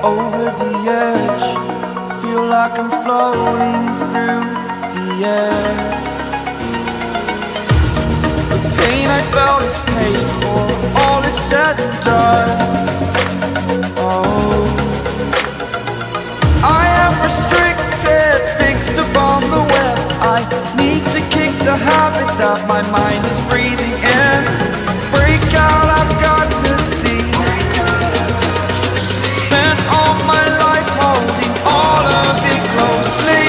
over the edge. Feel like I'm floating through the air. The pain I felt is paid for, all is said and done. Oh, I am restricted, fixed upon the web. I need to kick the habit that my mind is breathing in. Break out, I've got to see. Spent all my life holding all of it closely.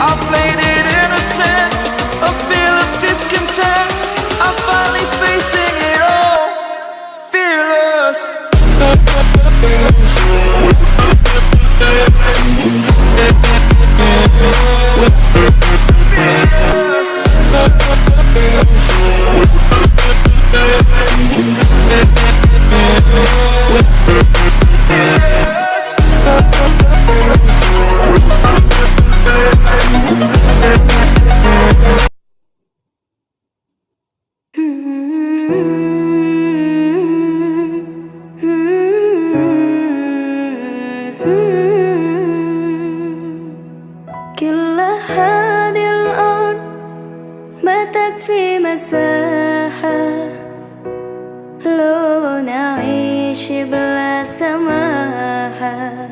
I played it innocent, a feel of discontent. I'm finally facing it all, fearless. كل هذه الأرض ما تكفي مساحة لو نعيش بلا سماحة.